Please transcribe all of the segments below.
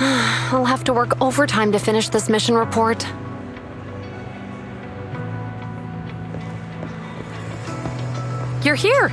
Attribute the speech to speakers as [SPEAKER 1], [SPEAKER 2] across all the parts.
[SPEAKER 1] I'll have to work overtime to finish this mission report. You're here!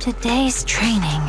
[SPEAKER 1] Today's training.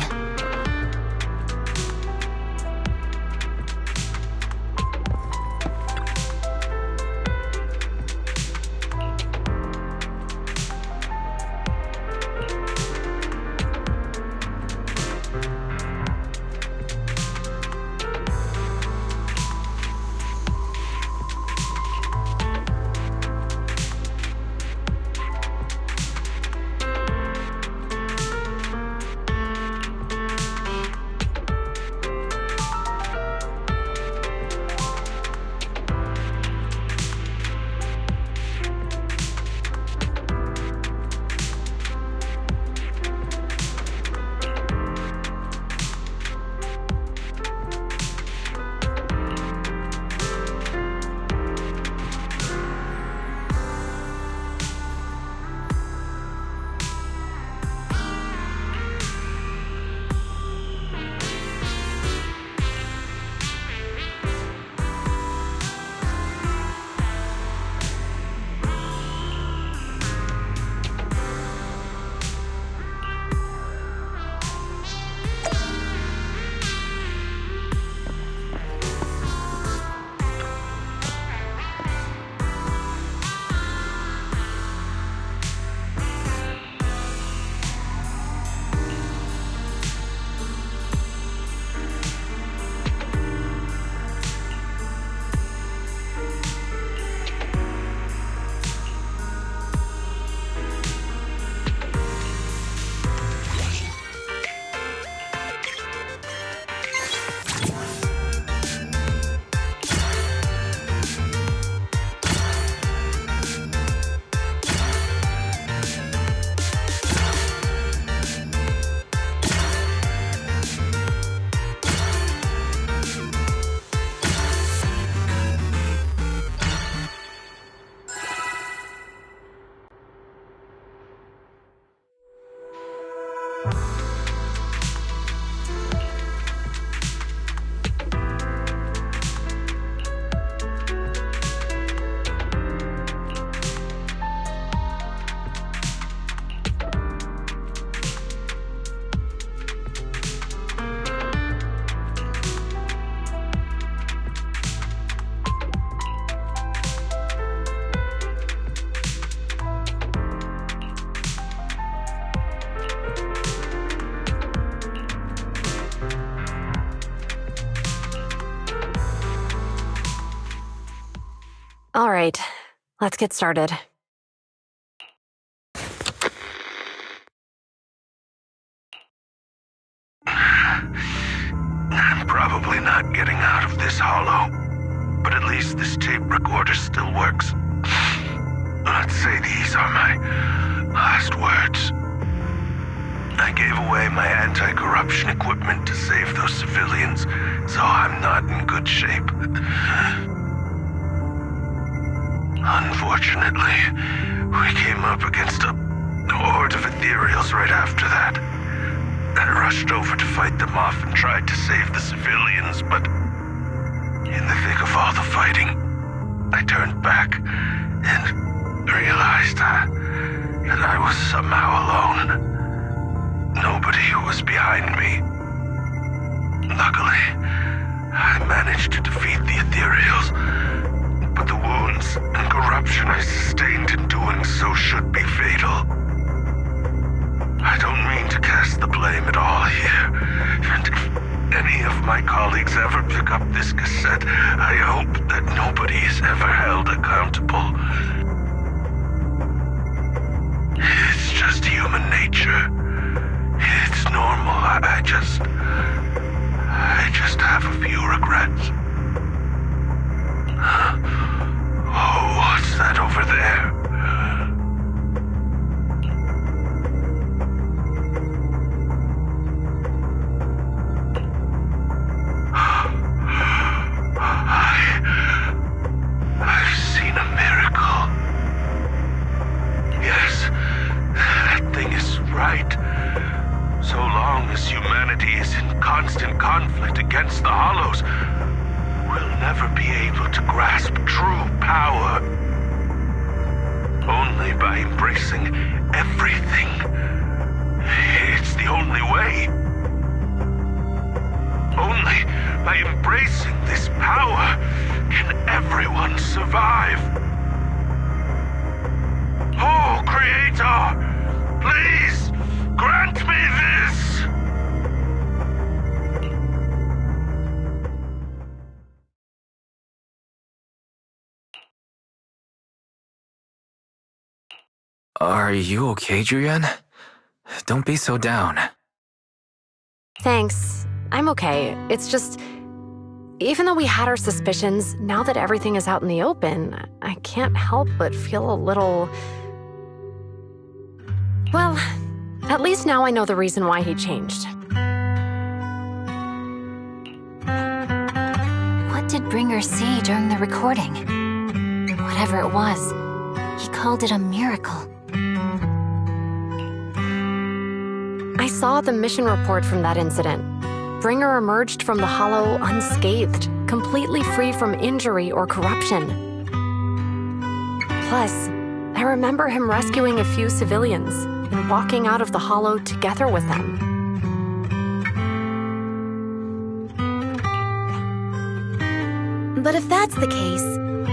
[SPEAKER 1] All right, let's get started.
[SPEAKER 2] I'm probably not getting out of this hollow, but at least this tape recorder still works. Let's say these are my last words. I gave away my anti-corruption equipment to save those civilians, so I'm not in good shape. Unfortunately, we came up against a horde of ethereals right after that. I rushed over to fight them off and tried to save the civilians, but in the thick of all the fighting, I turned back and realized that I was somehow alone. Nobody was behind me. Luckily, I managed to defeat the ethereals, but the wounds and corruption I sustained in doing so should be fatal. I don't mean to cast the blame at all here, and if any of my colleagues ever pick up this cassette, I hope that nobody is ever held accountable. It's just human nature. It's normal. I just have a few regrets. Oh, what's that over there? I've seen a miracle. Yes, that thing is right. So long as humanity is in constant conflict against the Hollows, we'll never be able to grasp true power. Only by embracing everything. It's the the only way. Only by embracing this power can everyone survive. Oh, Creator, please grant me this!
[SPEAKER 3] Are you okay, Julian? Don't be so down.
[SPEAKER 1] Thanks. I'm okay. It's just, even though we had our suspicions, now that everything is out in the open, I can't help but feel a little... Well, at least now I know the reason why he changed.
[SPEAKER 4] What did Bringer see during the recording? Whatever it was, he called it a miracle.
[SPEAKER 1] I saw the mission report from that incident. Bringer emerged from the hollow unscathed, completely free from injury or corruption. Plus, I remember him rescuing a few civilians and walking out of the hollow together with them.
[SPEAKER 5] But if that's the case,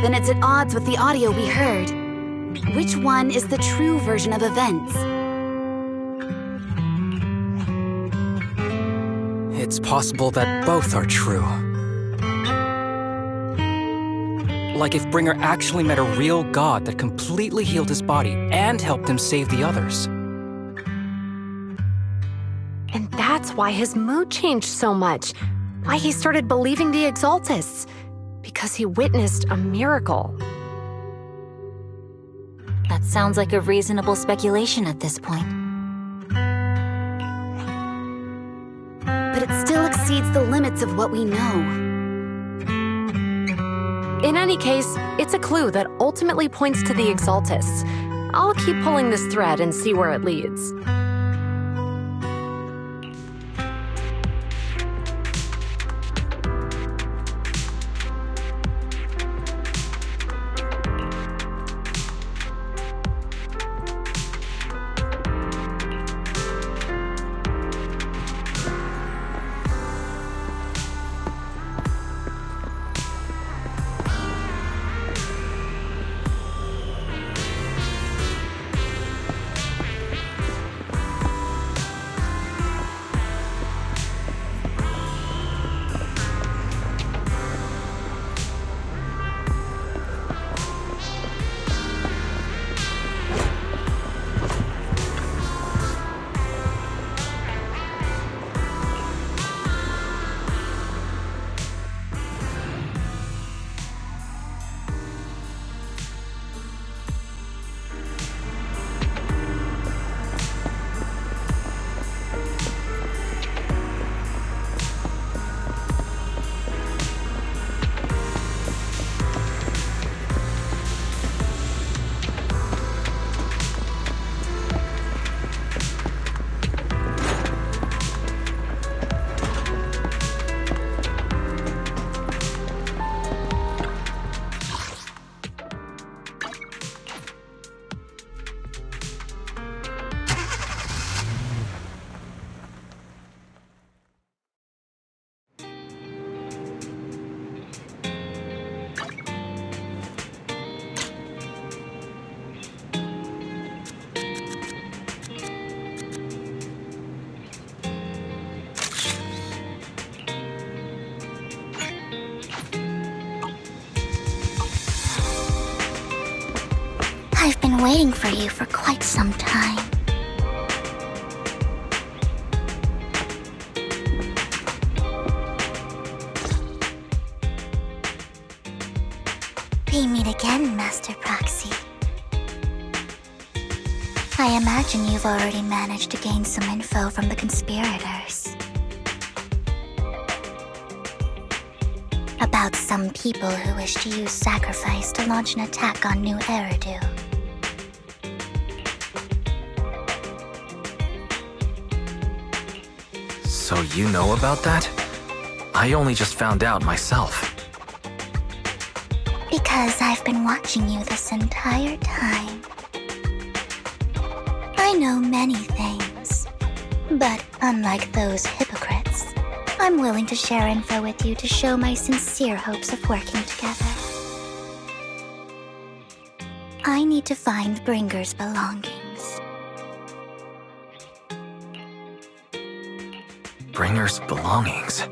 [SPEAKER 5] then it's at odds with the audio we heard. Which one is the true version of events?
[SPEAKER 6] It's possible that both are true. Like if Bringer actually met a real god that completely healed his body and helped him save the others.
[SPEAKER 1] And that's why his mood changed so much. Why he started believing the Exaltists. Because he witnessed a miracle.
[SPEAKER 4] That sounds like a reasonable speculation at this point.
[SPEAKER 5] But it still exceeds the limits of what we know.
[SPEAKER 1] In any case, it's a clue that ultimately points to the Exaltists. I'll keep pulling this thread and see where it leads.
[SPEAKER 4] I've been waiting for you for quite some time. We meet again, Master Proxy. I imagine you've already managed to gain some info from the conspirators. About some people who wish to use sacrifice to launch an attack on New Eridu.
[SPEAKER 3] So you know about that? I only just found out myself.
[SPEAKER 4] Because I've been watching you this entire time. I know many things, But unlike those hypocrites, I'm willing to share info with you to show my sincere hopes of working together. I need to find Bringer's belongings.
[SPEAKER 3] Bringer's belongings?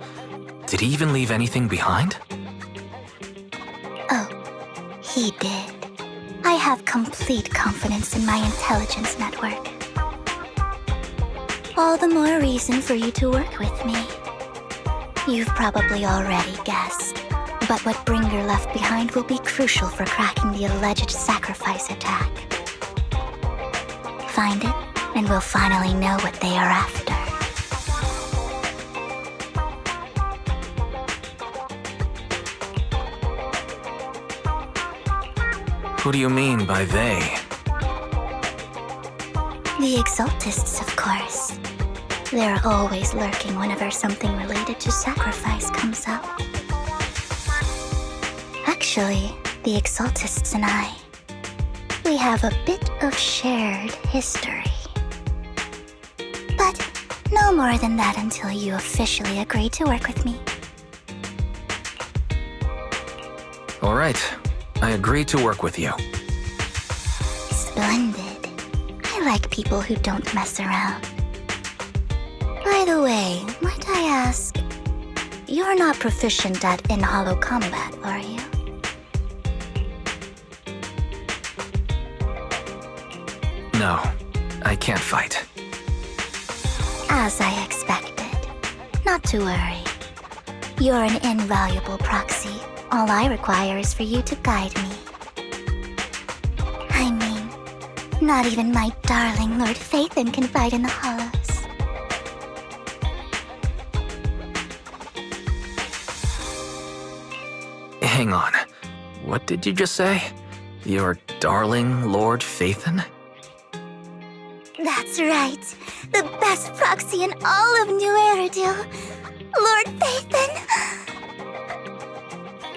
[SPEAKER 3] Did he even leave anything behind?
[SPEAKER 4] Oh, he did. I have complete confidence in my intelligence network. All the more reason for you to work with me. You've probably already guessed, but what Bringer left behind will be crucial for cracking the alleged sacrifice attack. Find it, and we'll finally know what they are after.
[SPEAKER 3] Who do you mean by they?
[SPEAKER 4] The Exaltists, of course. They're always lurking whenever something related to sacrifice comes up. Actually, the Exaltists and I, we have a bit of shared history. But no more than that until you officially agree to work with me.
[SPEAKER 3] All right, I agree to work with you.
[SPEAKER 4] Splendid. I like people who don't mess around. By the way, might I ask, you're not proficient at in-hollow combat, are you?
[SPEAKER 3] No, I can't fight.
[SPEAKER 4] As I expected. Not to worry. You're an invaluable proxy. All I require is for you to guide me. I mean, not even my darling Lord Phaethon can fight in the hollows.
[SPEAKER 3] Hang on. What did you just say? Your darling Lord Phaethon?
[SPEAKER 4] That's right. The best proxy in all of New Eridil. Lord Phaethon.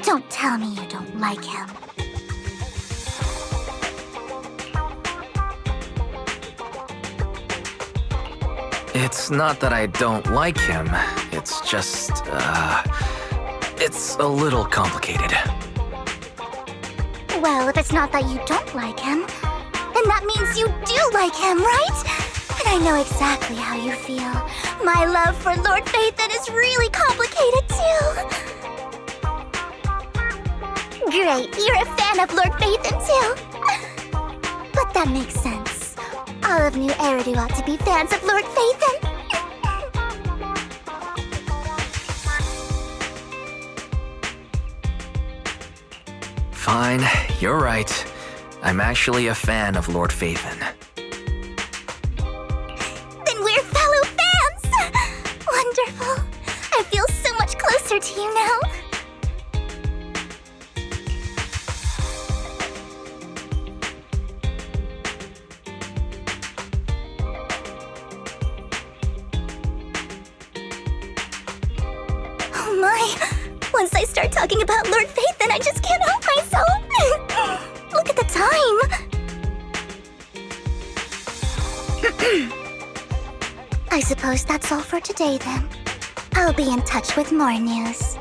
[SPEAKER 4] Don't tell me you don't like him.
[SPEAKER 3] It's not that I don't like him. It's just, it's a little complicated.
[SPEAKER 4] Well, if it's not that you don't like him, then that means you do like him, right? And I know exactly how you feel. My love for Lord Phaethon is really complicated, too. Great, you're a fan of Lord Phaethon, too. But that makes sense. All of New Eridu ought to be fans of Lord Phaethon.
[SPEAKER 3] Fine, you're right. I'm actually a fan of Lord Phaethon.
[SPEAKER 4] Then we're fellow fans! Wonderful. I feel so much closer to you now. Oh my! Once I start talking about Lord Phaethon, I just can't help myself! Look at the time! I suppose that's all for today, then. I'll be in touch with more news.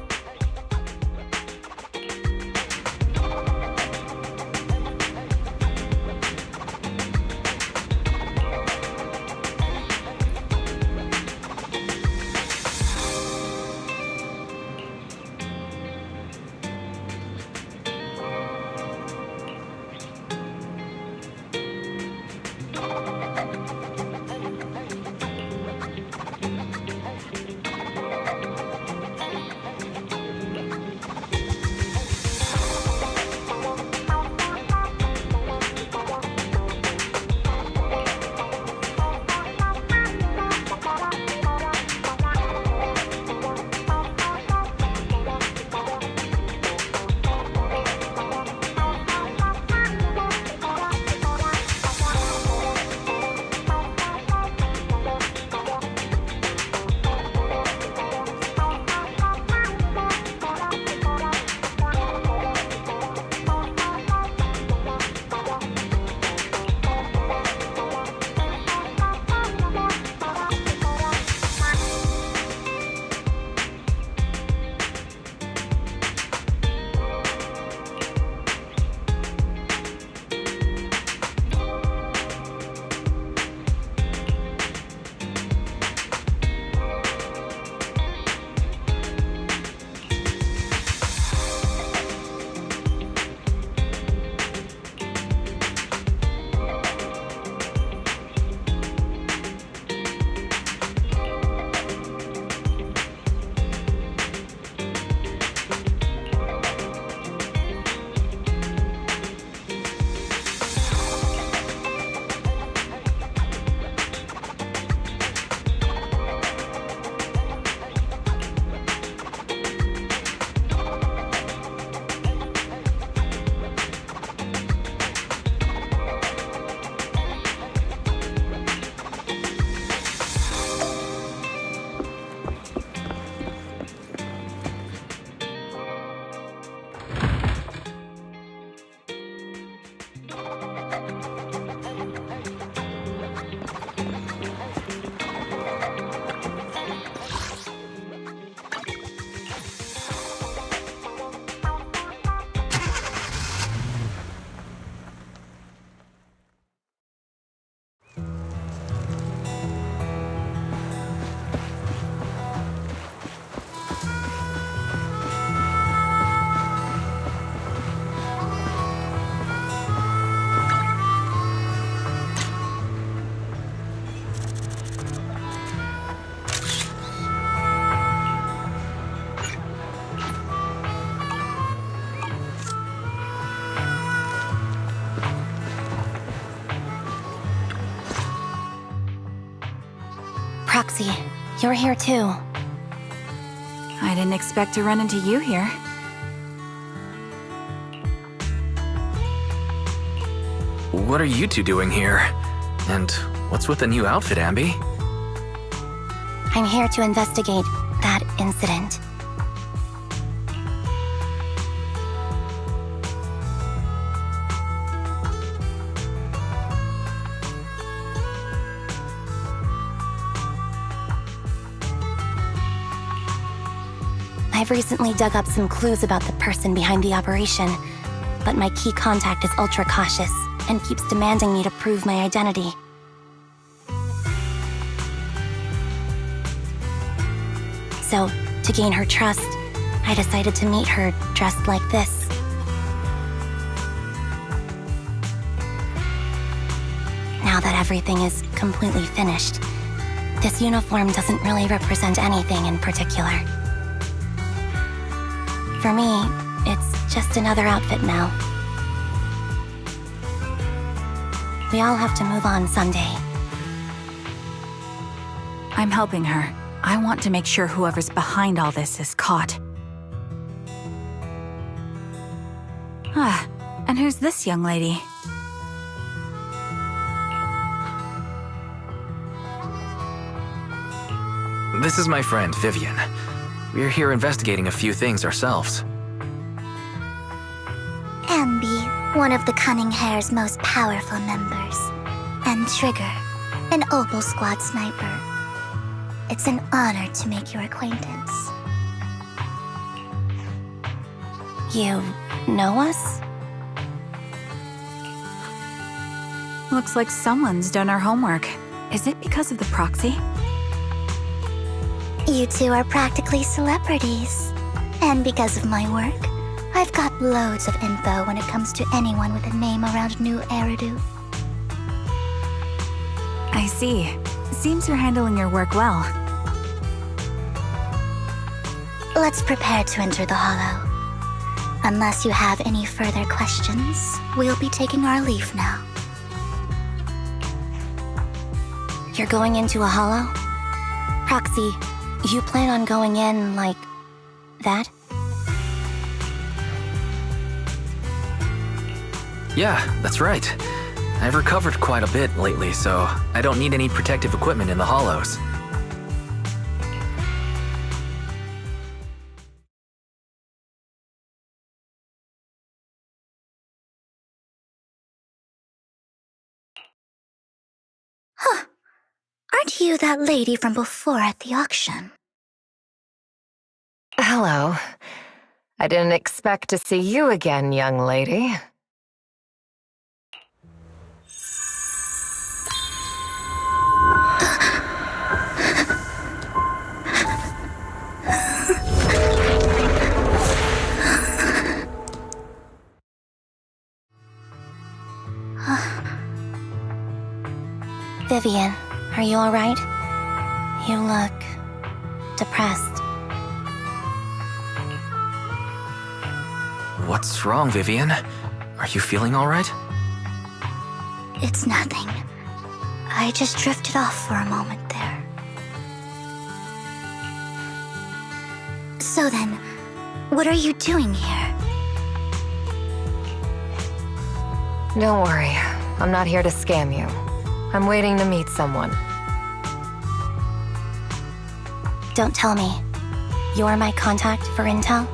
[SPEAKER 4] Proxy, you're here too.
[SPEAKER 5] I didn't expect to run into you here.
[SPEAKER 3] What are you two doing here? And what's with the new outfit, Ambi?
[SPEAKER 4] I'm here to investigate that incident. I've recently dug up some clues about the person behind the operation, but my key contact is ultra cautious and keeps demanding me to prove my identity. So, to gain her trust, I decided to meet her dressed like this. Now that everything is completely finished, this uniform doesn't really represent anything in particular. For me, it's just another outfit now. We all have to move on someday.
[SPEAKER 5] I'm helping her. I want to make sure whoever's behind all this is caught. Ah, and who's this young lady?
[SPEAKER 3] This is my friend, Vivian. We're here investigating a few things ourselves.
[SPEAKER 4] Ambi, one of the Cunning Hair's most powerful members. And Trigger, an Opal Squad sniper. It's an honor to make your acquaintance. You know us?
[SPEAKER 5] Looks like someone's done our homework. Is it because of the proxy?
[SPEAKER 4] You two are practically celebrities. And because of my work, I've got loads of info when it comes to anyone with a name around New Eridu.
[SPEAKER 5] I see. Seems you're handling your work well.
[SPEAKER 4] Let's prepare to enter the Hollow. Unless you have any further questions, we'll be taking our leave now. You're going into a Hollow? Proxy, you plan on going in like that?
[SPEAKER 3] Yeah, that's right. I've recovered quite a bit lately, so I don't need any protective equipment in the hollows.
[SPEAKER 4] Huh. Aren't you that lady from before at the auction?
[SPEAKER 1] Hello. I didn't expect to see you again, young lady.
[SPEAKER 4] Vivian, are you alright? You look depressed.
[SPEAKER 3] What's wrong, Vivian? Are you feeling all right?
[SPEAKER 4] It's nothing. I just drifted off for a moment there. So then, what are you doing here?
[SPEAKER 1] Don't worry. I'm not here to scam you. I'm waiting to meet someone.
[SPEAKER 4] Don't tell me. You're my contact for intel?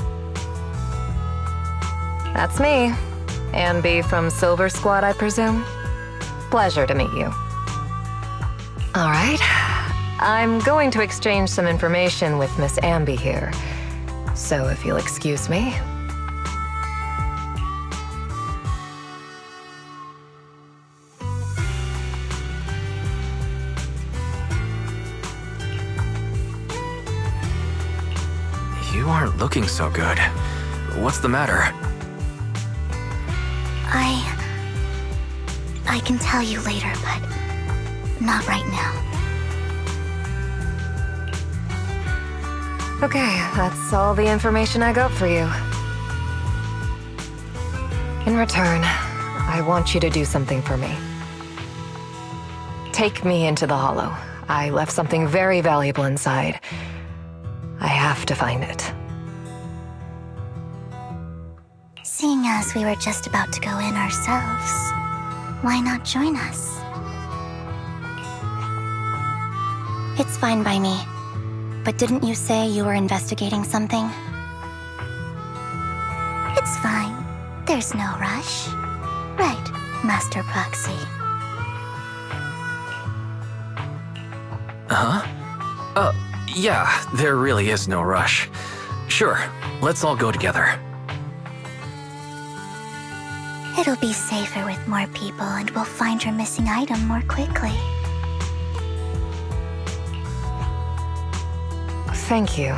[SPEAKER 1] That's me. Ambi from Silver Squad, I presume? Pleasure to meet you. All right. I'm going to exchange some information with Miss Ambi here. So if you'll excuse me.
[SPEAKER 3] You aren't looking so good. What's the matter?
[SPEAKER 4] I can tell you later, but not right now.
[SPEAKER 1] Okay, that's all the information I got for you. In return, I want you to do something for me. Take me into the Hollow. I left something very valuable inside. I have to find it.
[SPEAKER 4] Seeing as we were just about to go in ourselves, why not join us?
[SPEAKER 7] It's fine by me. But didn't you say you were investigating something?
[SPEAKER 4] It's fine. There's no rush. Right, Master Proxy.
[SPEAKER 3] Huh? Yeah, there really is no rush. Sure, let's all go together.
[SPEAKER 4] It'll be safer with more people and we'll find your missing item more quickly.
[SPEAKER 1] Thank you.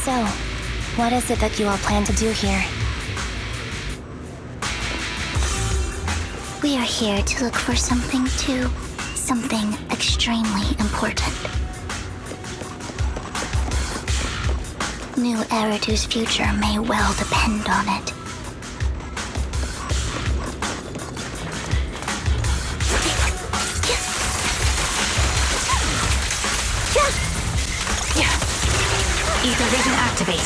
[SPEAKER 7] So, what is it that you all plan to do here?
[SPEAKER 4] We are here to look for something too. Something extremely important. New Eridu's future may well depend on it.
[SPEAKER 7] Ether vision activate.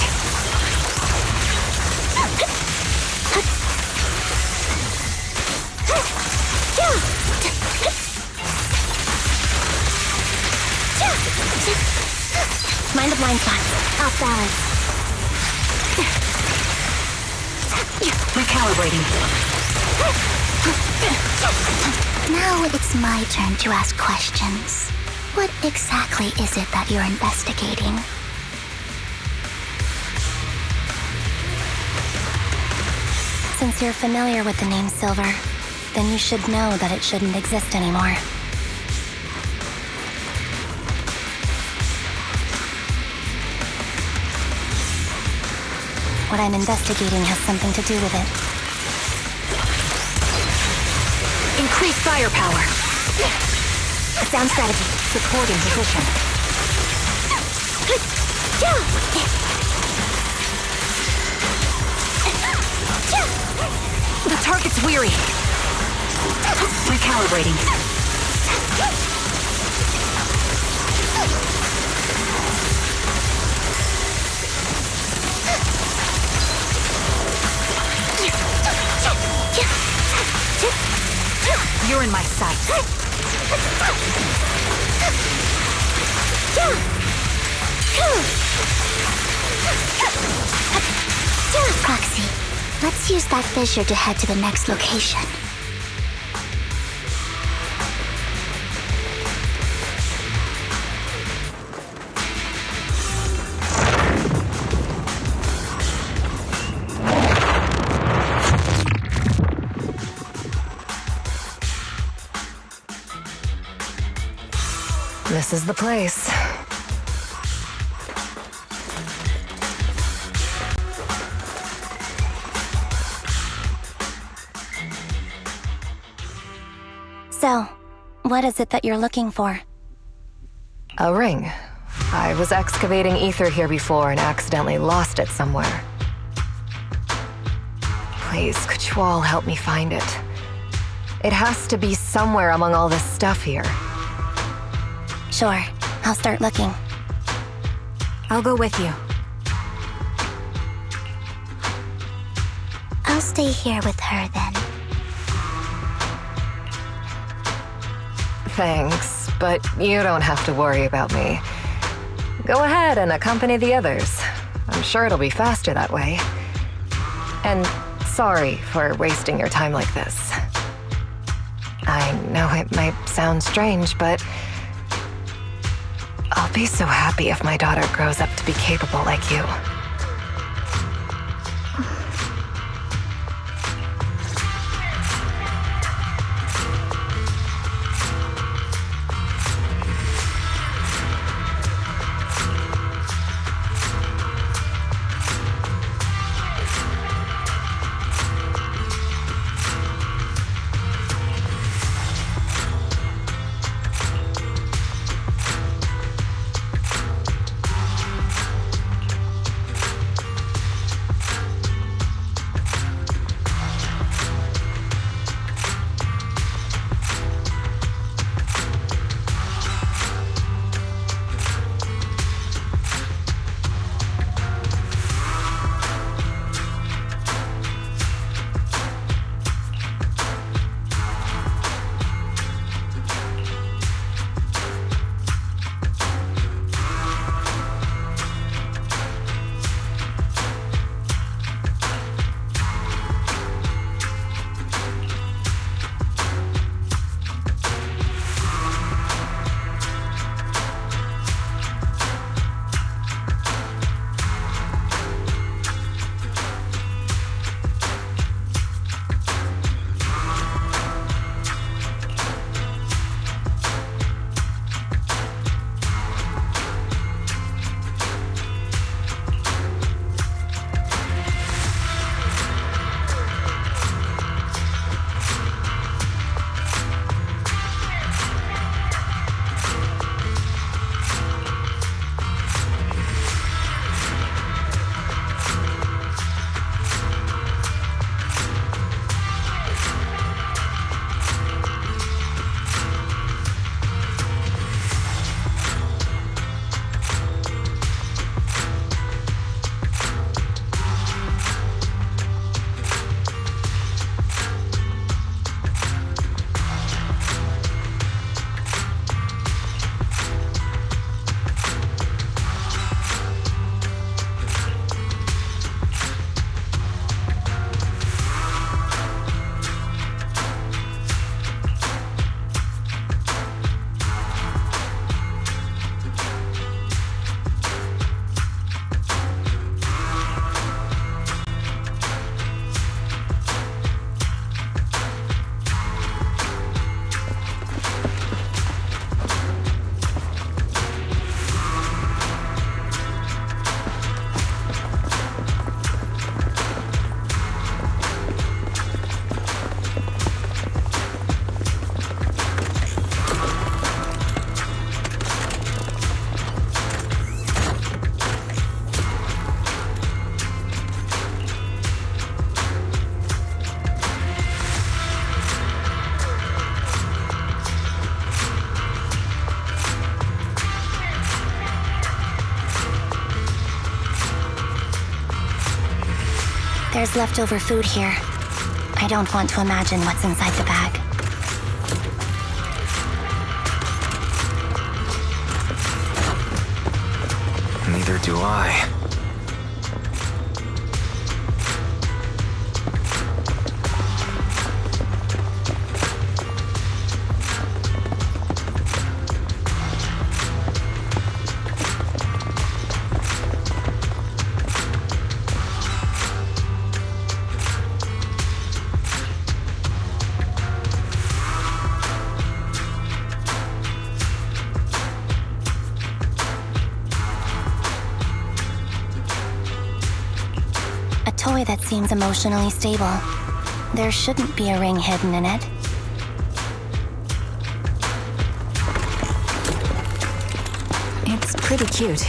[SPEAKER 7] Mind the blind spot. Off balance.
[SPEAKER 5] Recalibrating.
[SPEAKER 4] Now it's my turn to ask questions. What exactly is it that you're investigating?
[SPEAKER 7] Since you're familiar with the name Silver, then you should know that it shouldn't exist anymore. What I'm investigating has something to do with it.
[SPEAKER 5] Increase firepower.
[SPEAKER 7] Sound strategy.
[SPEAKER 5] Supporting position. The target's weary. Recalibrating. You're in my sight.
[SPEAKER 4] Proxy, let's use that fissure to head to the next location.
[SPEAKER 1] This is the place.
[SPEAKER 7] So, what is it that you're looking for?
[SPEAKER 1] A ring. I was excavating ether here before and accidentally lost it somewhere. Please, could you all help me find it? It has to be somewhere among all this stuff here.
[SPEAKER 7] Sure, I'll start looking.
[SPEAKER 5] I'll go with you.
[SPEAKER 4] I'll stay here with her then.
[SPEAKER 1] Thanks, but you don't have to worry about me. Go ahead and accompany the others. I'm sure it'll be faster that way. And sorry for wasting your time like this. I know it might sound strange, but I'll be so happy if my daughter grows up to be capable like you.
[SPEAKER 7] There's leftover food here. I don't want to imagine what's inside the bag.
[SPEAKER 3] Neither do I.
[SPEAKER 7] seems emotionally stable. There shouldn't be a ring hidden in it.
[SPEAKER 5] It's pretty cute.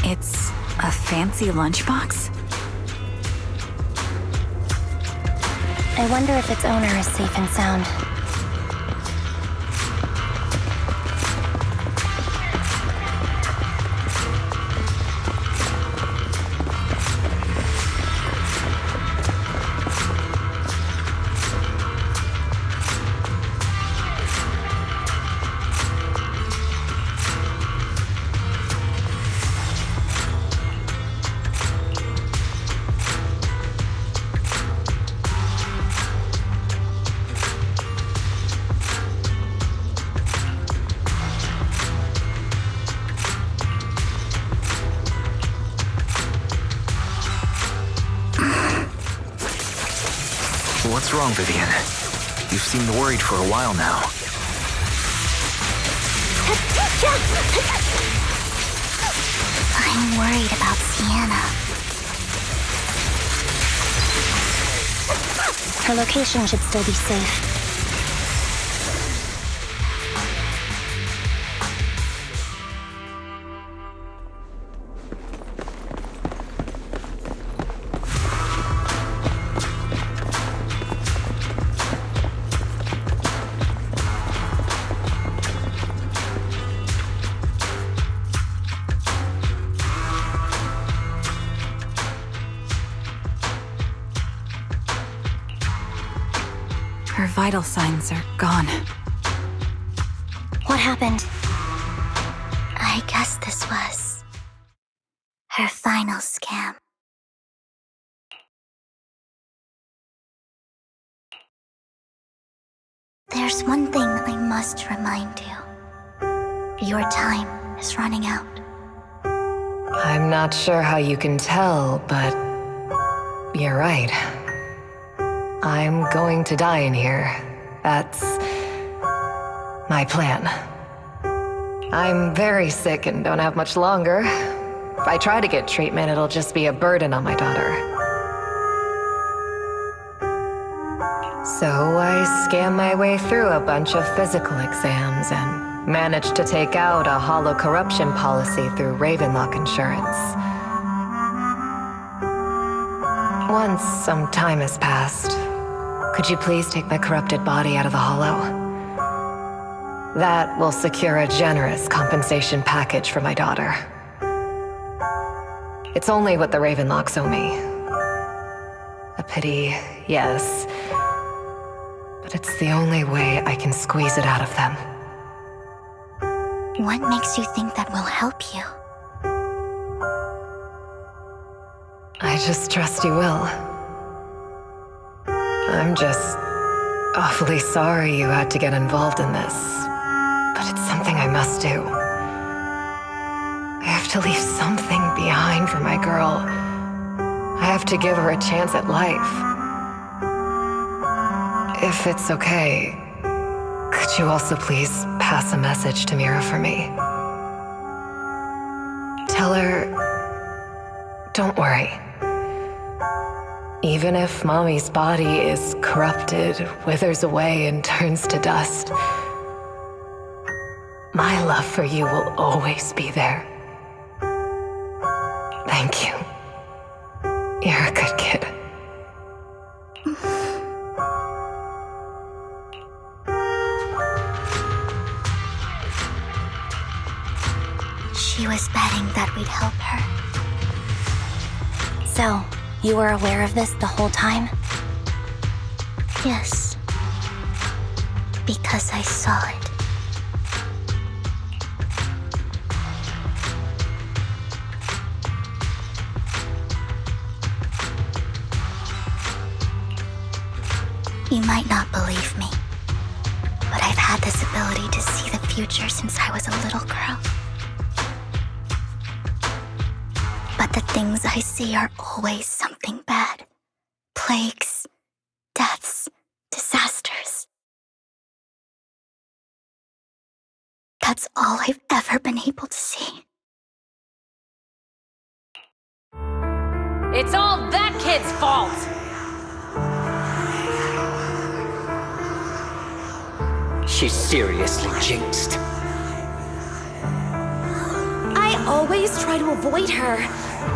[SPEAKER 5] It's a fancy lunchbox?
[SPEAKER 7] I wonder if its owner is safe and sound.
[SPEAKER 3] What's wrong, Vivian? You've seemed worried for a while now.
[SPEAKER 4] I'm worried about Sienna.
[SPEAKER 7] Her location should still be safe.
[SPEAKER 5] Her vital signs are gone.
[SPEAKER 7] What happened?
[SPEAKER 4] I guess this was her final scam. There's one thing I must remind you. Your time is running out.
[SPEAKER 1] I'm not sure how you can tell, but you're right. I'm going to die in here. That's my plan. I'm very sick and don't have much longer. If I try to get treatment, it'll just be a burden on my daughter. So I scam my way through a bunch of physical exams and managed to take out a hollow corruption policy through Ravenlock Insurance. Once some time has passed, could you please take my corrupted body out of the hollow? That will secure a generous compensation package for my daughter. It's only what the Ravenlocks owe me. A pity, yes, but it's the only way I can squeeze it out of them.
[SPEAKER 4] What makes you think that will help you?
[SPEAKER 1] I just trust you will. I'm just awfully sorry you had to get involved in this, but it's something I must do. I have to leave something behind for my girl. I have to give her a chance at life. If it's okay, could you also please pass a message to Mira for me? Tell her, don't worry. Even if Mommy's body is corrupted, withers away, and turns to dust, my love for you will always be there. Thank you. You're a good kid.
[SPEAKER 4] She was betting that we'd help her.
[SPEAKER 7] So, you were aware of this the whole time?
[SPEAKER 4] Yes. Because I saw it. You might not believe me, but I've had this ability to see the future since I was a little girl. But the things I see are always something bad. Plagues, deaths, disasters. That's all I've ever been able to see.
[SPEAKER 8] It's all that kid's fault!
[SPEAKER 9] She's seriously jinxed.
[SPEAKER 5] I always try to avoid her.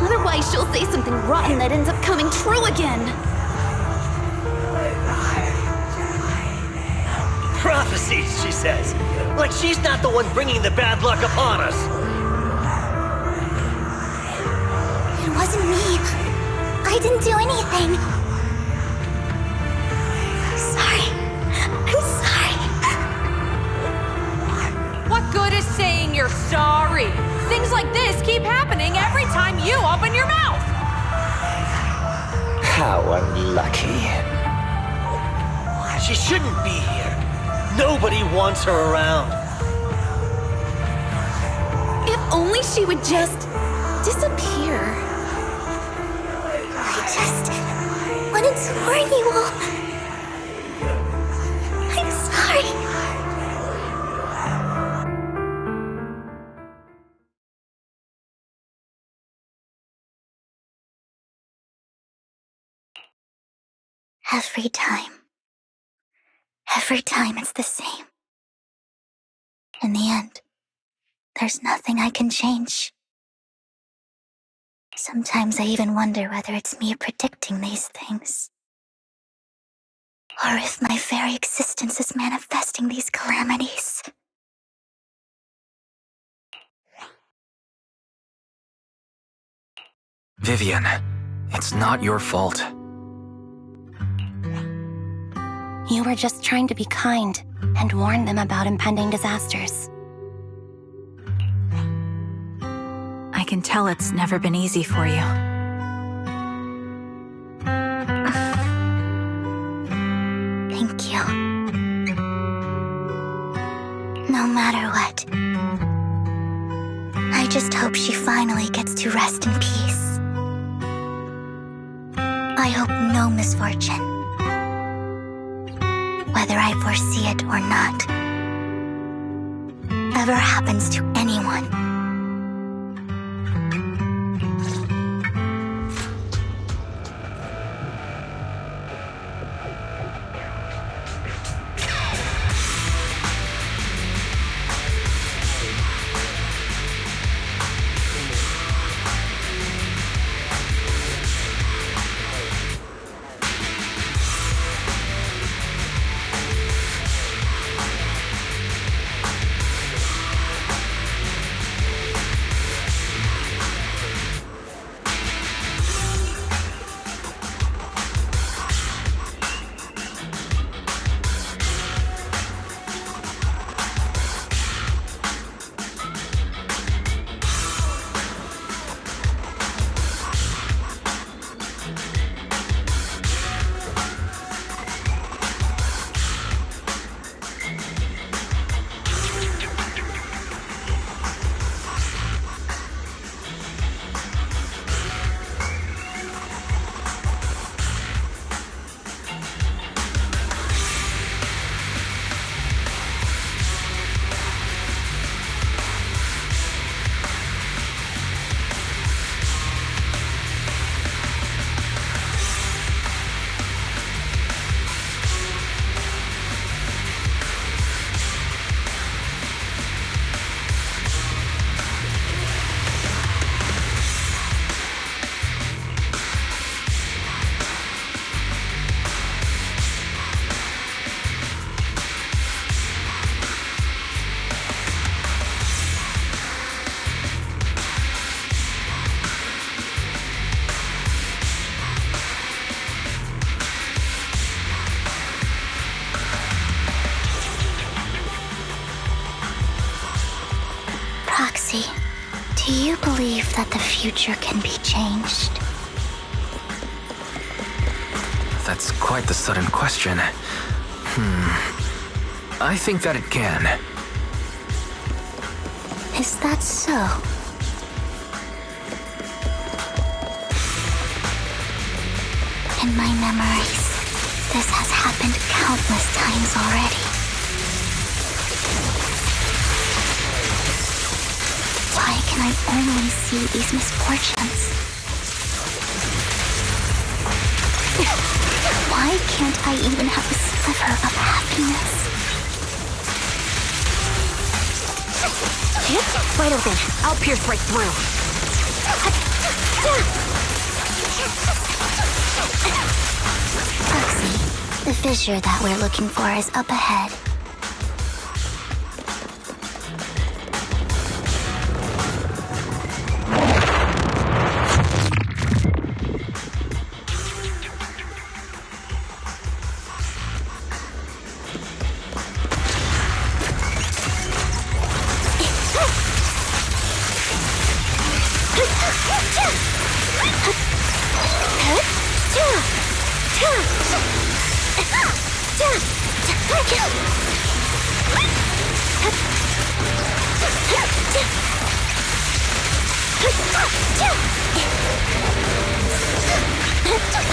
[SPEAKER 5] Otherwise, she'll say something rotten that ends up coming true again.
[SPEAKER 9] Prophecies, she says. Like she's not the one bringing the bad luck upon us.
[SPEAKER 4] It wasn't me. I didn't do anything. I'm sorry.
[SPEAKER 8] What good is saying you're sorry? Things like this keep happening every time you open your mouth!
[SPEAKER 9] How unlucky. She shouldn't be here. Nobody wants her around.
[SPEAKER 5] If only she would just disappear.
[SPEAKER 4] I just wanted to warn you all. I'm sorry. Every time it's the same. In the end, there's nothing I can change. Sometimes I even wonder whether it's me predicting these things, or if my very existence is manifesting these calamities.
[SPEAKER 3] Vivian, it's not your fault.
[SPEAKER 7] You were just trying to be kind and warn them about impending disasters.
[SPEAKER 10] I can tell it's never been easy for you.
[SPEAKER 4] Thank you. No matter what, I just hope she finally gets to rest in peace. I hope no misfortune, whether I foresee it or not, ever happens to anyone. Do you believe that the future can be changed?
[SPEAKER 3] That's quite the sudden question. I think that it can.
[SPEAKER 4] Is that so? In my memories, this has happened countless times already. Why can I only see these misfortunes? Why can't I even have a sliver of happiness?
[SPEAKER 10] Wide open. I'll pierce right through.
[SPEAKER 4] Roxy, the fissure that we're looking for is up ahead.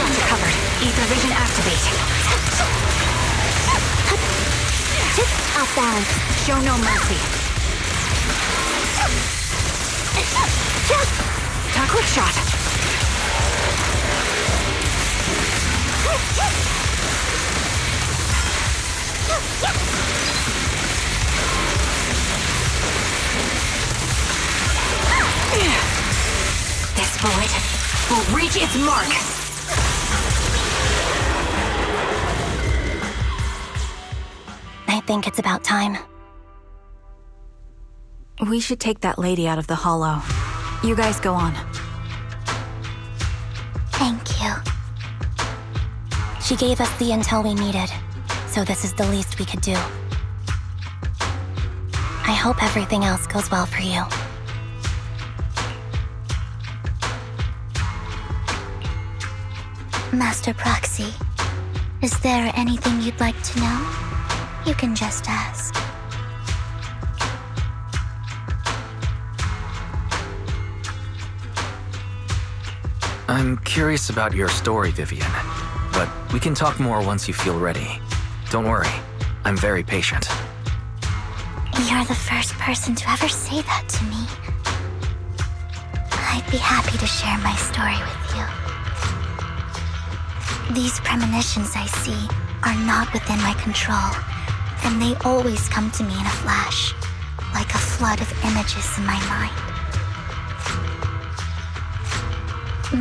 [SPEAKER 10] You're covered. Ether vision activate.
[SPEAKER 4] Off balance.
[SPEAKER 10] Show no mercy. Quick shot. This bullet will reach its mark.
[SPEAKER 7] I think it's about time.
[SPEAKER 10] We should take that lady out of the hollow. You guys go on.
[SPEAKER 4] Thank you.
[SPEAKER 7] She gave us the intel we needed, so this is the least we could do. I hope everything else goes well for you.
[SPEAKER 4] Master Proxy, is there anything you'd like to know? You can just ask.
[SPEAKER 3] I'm curious about your story, Vivian, but we can talk more once you feel ready. Don't worry, I'm very patient.
[SPEAKER 4] You're the first person to ever say that to me. I'd be happy to share my story with you. These premonitions I see are not within my control, and they always come to me in a flash, like a flood of images in my mind.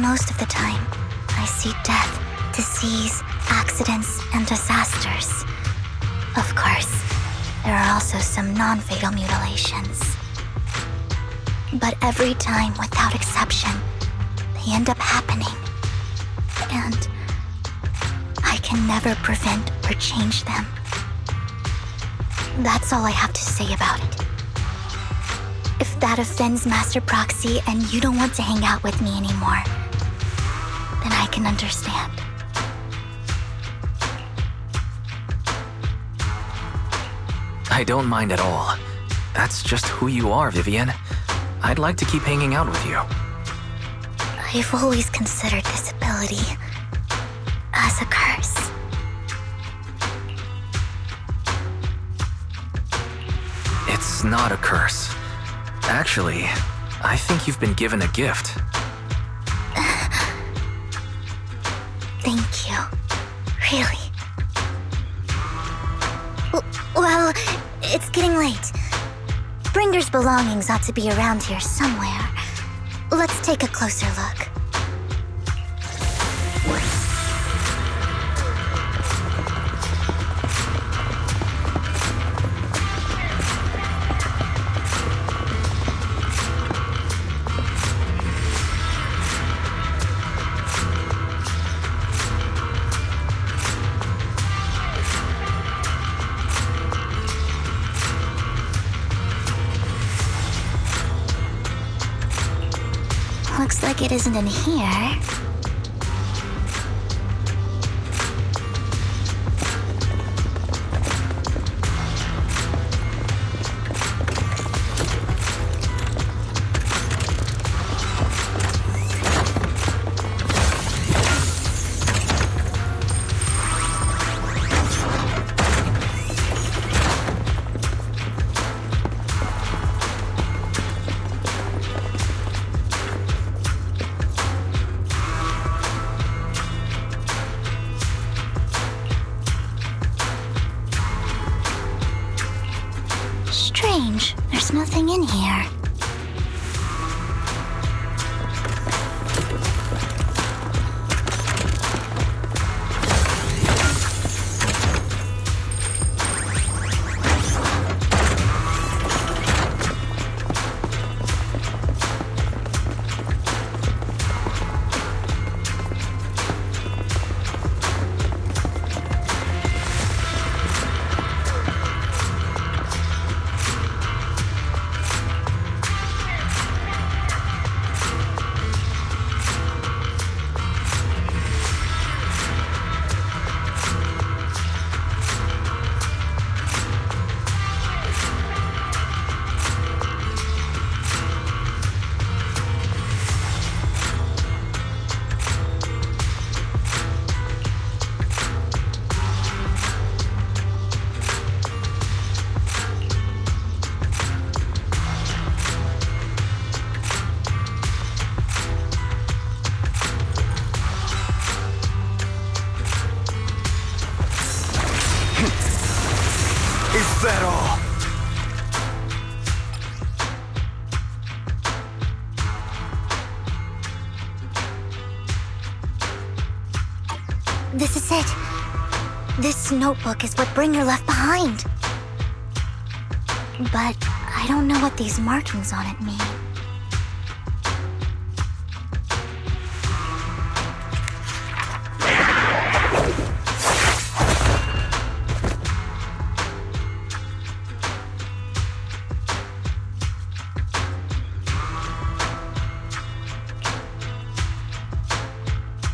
[SPEAKER 4] Most of the time, I see death, disease, accidents, and disasters. Of course, there are also some non-fatal mutilations. But every time, without exception, they end up happening. And I can never prevent or change them. That's all I have to say about it. If that offends Master Proxy and you don't want to hang out with me anymore, then I can understand.
[SPEAKER 3] I don't mind at all. That's just who you are, Vivian. I'd like to keep hanging out with you.
[SPEAKER 4] I've always considered this ability as a curse.
[SPEAKER 3] It's not a curse. Actually, I think you've been given a gift.
[SPEAKER 4] Thank you. Really. Well, it's getting late. Bringer's belongings ought to be around here somewhere. Let's take a closer look. Looks like it isn't in here. Strange, there's nothing in here.
[SPEAKER 2] Is that all?
[SPEAKER 4] This is it. This notebook is what Bringer left behind. But I don't know what these markings on it mean.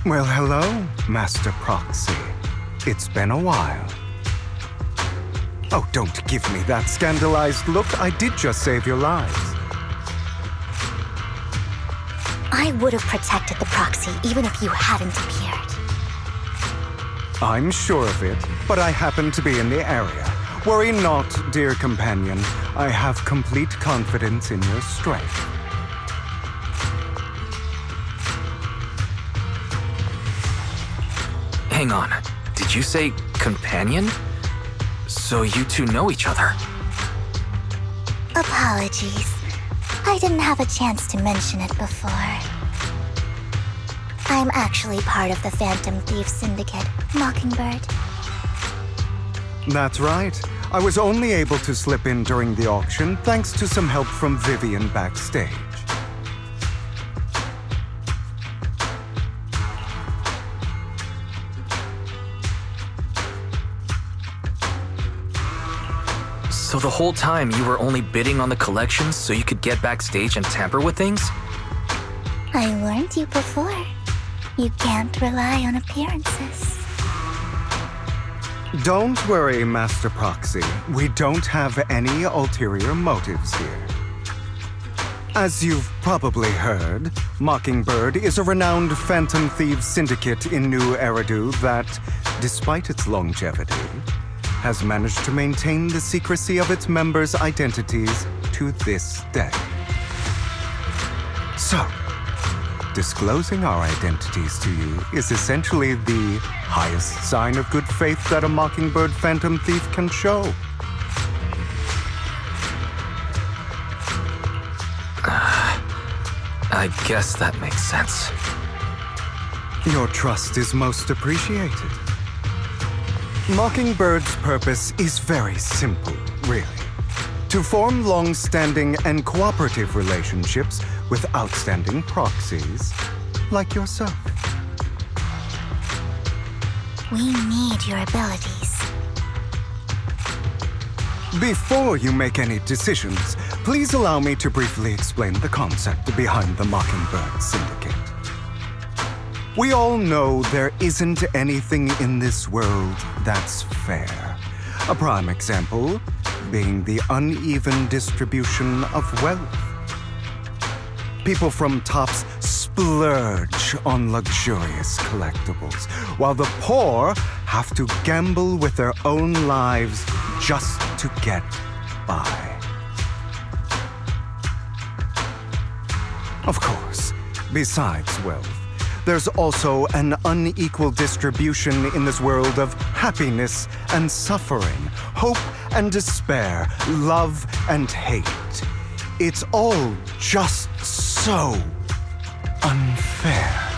[SPEAKER 11] Well, hello, Master Proxy. It's been a while. Oh, don't give me that scandalized look. I did just save your lives.
[SPEAKER 4] I would have protected the proxy even if you hadn't appeared.
[SPEAKER 11] I'm sure of it, but I happen to be in the area. Worry not, dear companion. I have complete confidence in your strength.
[SPEAKER 3] Hang on. Did you say companion? So you two know each other?
[SPEAKER 4] Apologies. I didn't have a chance to mention it before. I'm actually part of the Phantom Thief Syndicate, Mockingbird.
[SPEAKER 11] That's right. I was only able to slip in during the auction thanks to some help from Vivian backstage.
[SPEAKER 3] So the whole time you were only bidding on the collections so you could get backstage and tamper with things?
[SPEAKER 4] I warned you before. You can't rely on appearances.
[SPEAKER 11] Don't worry, Master Proxy. We don't have any ulterior motives here. As you've probably heard, Mockingbird is a renowned Phantom Thieves syndicate in New Eridu that, despite its longevity, has managed to maintain the secrecy of its members' identities to this day. So, disclosing our identities to you is essentially the highest sign of good faith that a Mockingbird Phantom Thief can show.
[SPEAKER 3] I guess that makes sense.
[SPEAKER 11] Your trust is most appreciated. Mockingbird's purpose is very simple, really. To form long-standing and cooperative relationships with outstanding proxies like yourself.
[SPEAKER 4] We need your abilities.
[SPEAKER 11] Before you make any decisions, Please allow me to briefly explain the concept behind the Mockingbird Syndicate. We all know there isn't anything in this world that's fair. A prime example being the uneven distribution of wealth. People from tops splurge on luxurious collectibles, while the poor have to gamble with their own lives just to get by. Of course, besides wealth, there's also an unequal distribution in this world of happiness and suffering, hope and despair, love and hate. It's all just so unfair.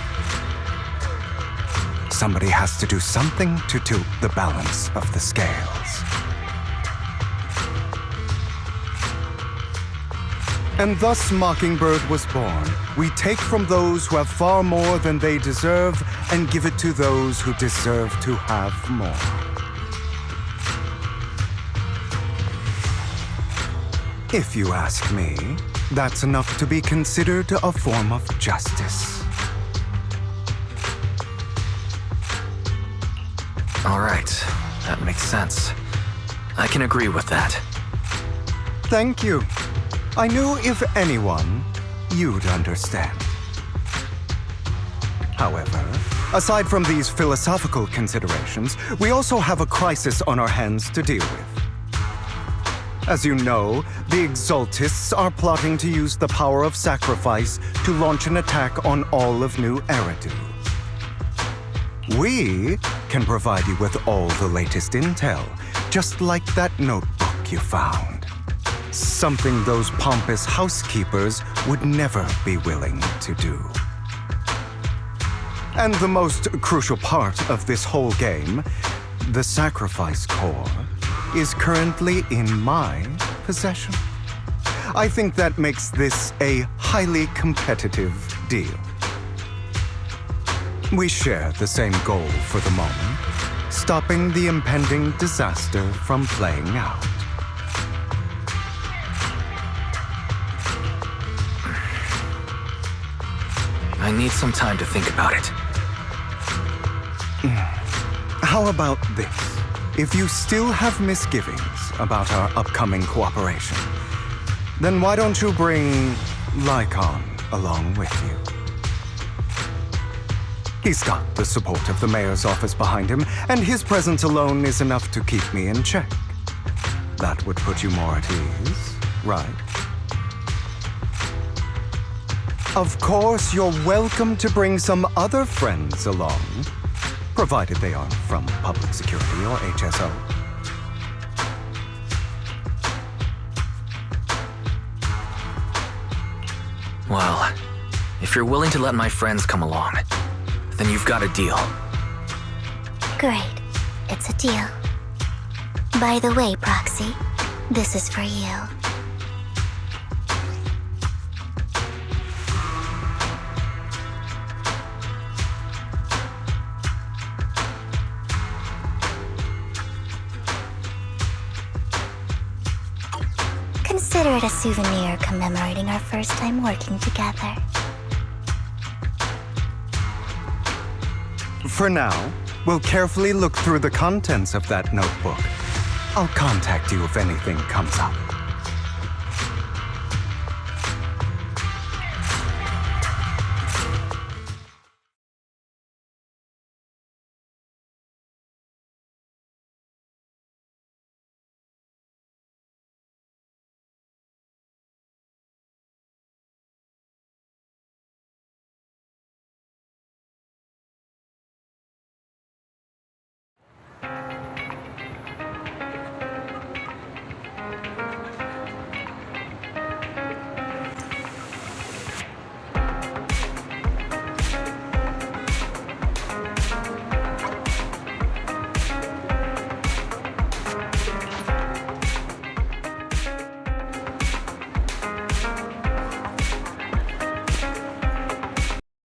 [SPEAKER 11] Somebody has to do something to tilt the balance of the scales. And thus Mockingbird was born. We take from those who have far more than they deserve and give it to those who deserve to have more. If you ask me, that's enough to be considered a form of justice.
[SPEAKER 3] All right, that makes sense. I can agree with that.
[SPEAKER 11] Thank you. I knew if anyone, you'd understand. However, aside from these philosophical considerations, we also have a crisis on our hands to deal with. As you know, the Exaltists are plotting to use the power of sacrifice to launch an attack on all of New Eridu. We can provide you with all the latest intel, just like that notebook you found. Something those pompous housekeepers would never be willing to do. And the most crucial part of this whole game, the sacrifice core, is currently in my possession. I think that makes this a highly competitive deal. We share the same goal for the moment, stopping the impending disaster from playing out.
[SPEAKER 3] I need some time to think about it.
[SPEAKER 11] How about this? If you still have misgivings about our upcoming cooperation, then why don't you bring Lycon along with you? He's got the support of the mayor's office behind him, and his presence alone is enough to keep me in check. That would put you more at ease, right? Of course, you're welcome to bring some other friends along, provided they aren't from public security or HSO.
[SPEAKER 3] Well, if you're willing to let my friends come along, then you've got a deal.
[SPEAKER 4] Great. It's a deal. By the way, Proxy, this is for you. Consider it a souvenir commemorating our first time working together.
[SPEAKER 11] For now, we'll carefully look through the contents of that notebook. I'll contact you if anything comes up.